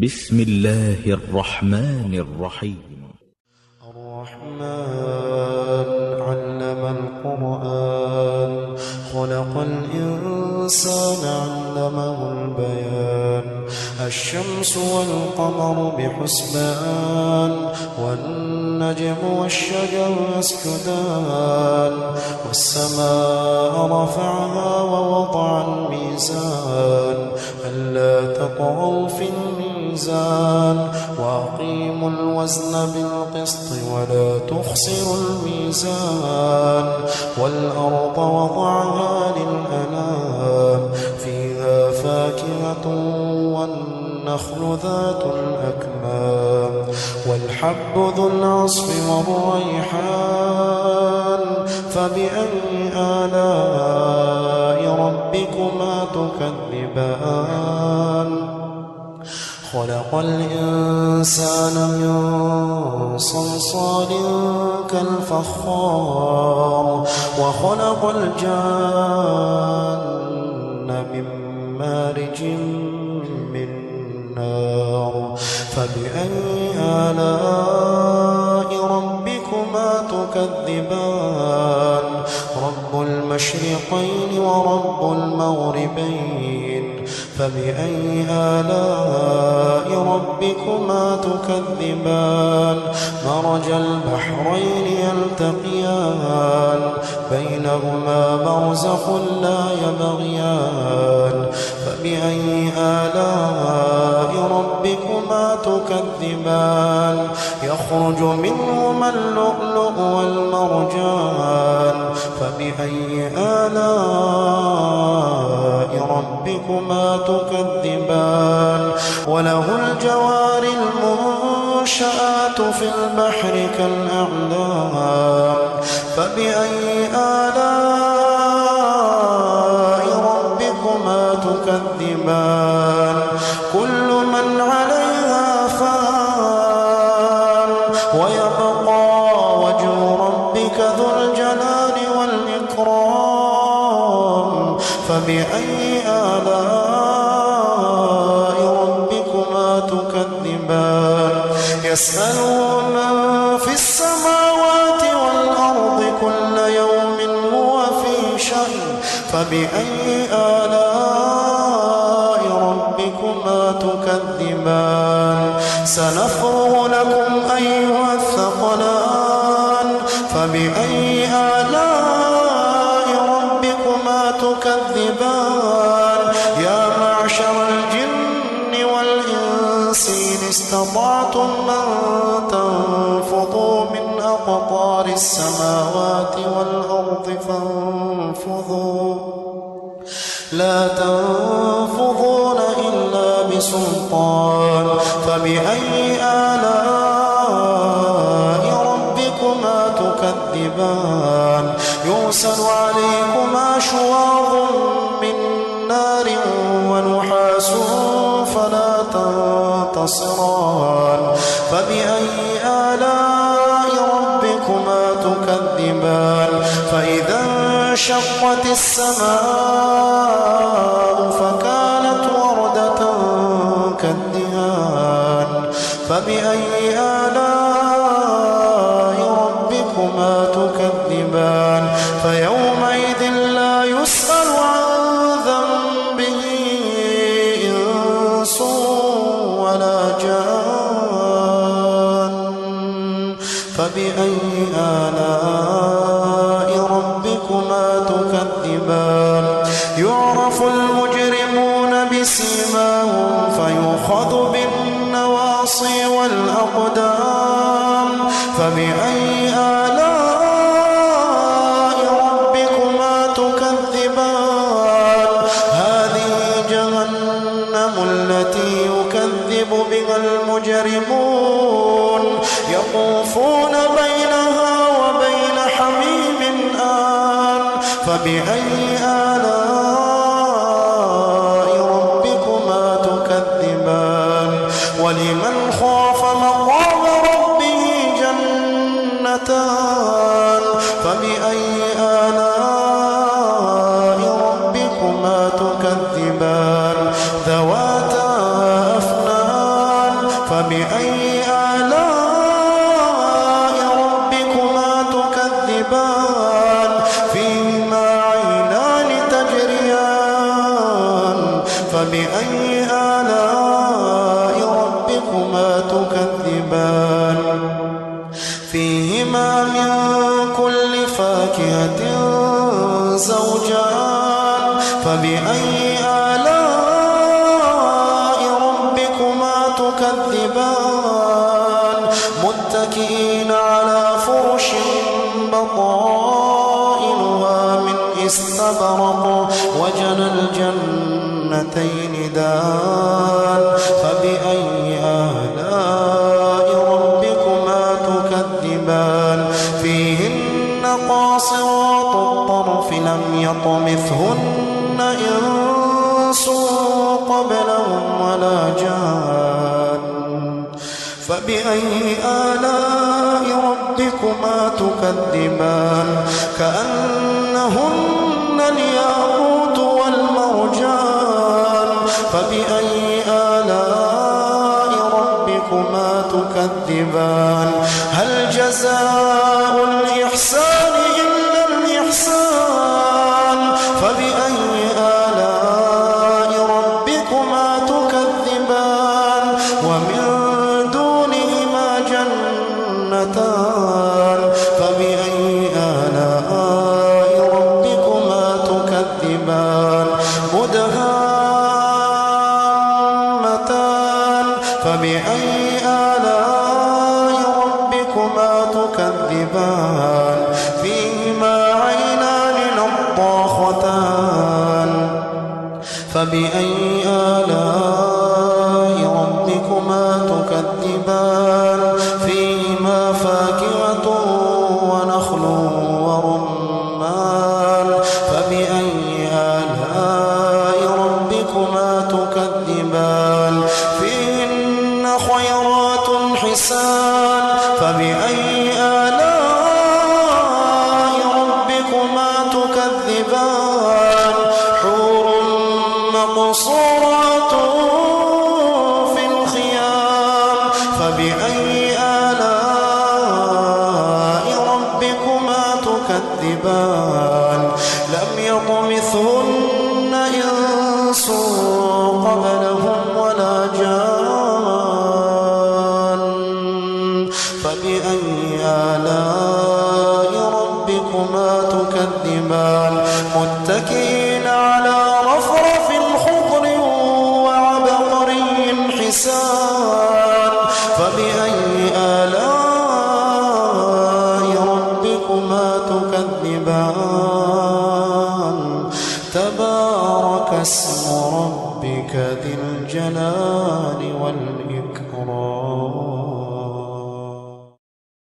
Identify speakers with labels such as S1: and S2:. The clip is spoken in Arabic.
S1: بسم الله الرحمن الرحيم.
S2: الرحمن علم القرآن خلق الإنسان علمه البيان الشمس والقمر بحسبان والنجم والشجر يسجدان والسماء رفعها ووضع الميزان ألا تطغوا في الميزان وأقيموا الوزن بالقسط ولا تخسروا الميزان والأرض وضعها للأنام فيها فاكهة والنخل ذات الأكمام والحب ذو العصف والريحان فبأي آلاء ربكما تكذبان خلق الإنسان من صلصال كالفخار وخلق الجان من مارج من نار فبأي آلاء ربكما تكذبان رب المشرقين ورب المغربين فبأي آلاء ربكما تكذبان مرج البحرين يلتقيان بينهما برزخ لا يبغيان فبأي آلاء ربكما تكذبان يخرج منهما اللؤلؤ والمرجان فبأي آلاء ربكما تكذبان وله الجوار المنشآت في البحر كالأعلام فبأي آلاء ربكما تكذبان كل من عليها فان ويبقى وجه ربك ذو الجلال والإكرام فبأي آلاء ربكما تكذبان يسأله من في السماوات والأرض كل يوم هو في شأن فبأي آلاء ربكما تكذبان سنفرغ لكم أيها الثقلان فبأي آلاء ربكما تكذبان يا معشر الجن والإنس إن استطعتم أن تنفضوا من أقطار السماوات والأرض فانفضوا لا تنفضون إلا بسلطان فبأي آلاء ربكما تكذبان يرسل عليكما شواظ من نار ونحاس فلا تنتصران فبأي آلاء ربكما تكذبان فإذا انشقت السماء فكانت وردة كالدهان فبأي آلاء ربكما تكذبان فيومئذ لا يسأل عن ذنبه إنس ولا جان فبأي آلاء ربكما تكذبان يعرف المجرمون بسيماهم فيؤخذ بالنواصي والأقدام فبأي آلاء ربكما تكذبان هذه جهنم التي يكذب بها المجرمون يطوفون بينها وبين حميم آن فبأي آلاء ربكما تكذبان ولمن خاف مقام ربه جنتان فبأي آلاء ربكما تكذبان ذواتا أفنان فبأي آلاء ربكما تكذبان فيهما عينان تجريان فبأي آلاء ربكما تكذبان فيهما من كل فاكهة زوجان فبأي آلاء ربكما تكذبان متكئين على فرش بطائنها من استبرق وجنى الجنتين دان فبأي آلاء ربكما تكذبان فيهن قاصرات الطرف لم يطمثهن إنس قبلهم ولا جان فبأي آلاء ربكما تكذبان كأنهن الياقوت والمرجان فبأي آلاء ربكما تكذبان هل جزاء الإحسان إلا الإحسان فبأي آلاء ربكما تكذبان ومن دونهما جنتان فبأي آلاء ربكما تكذبان مدهامتان فبأي آلاء ربكما تكذبان فيهما عينان نضاختان فبأي آلاء ربكما تكذبان فيهما فاكهة ونخل ورمان فبأي آلاء ربكما تكذبان فيهن خيرات حسان فبأي آلاء ربكما تكذبان حور مقصورات في الخيام فبأي آلاء ربكما تكذبان لم يطمثهن إنس قبلهم ولا جان فبأي آلاء ربكما تكذبان متكئين على رفرف خضر وعبقري حسان فبأي آلاء ربكما تكذبان تبارك اسم ربك ذي الجلال والإكرام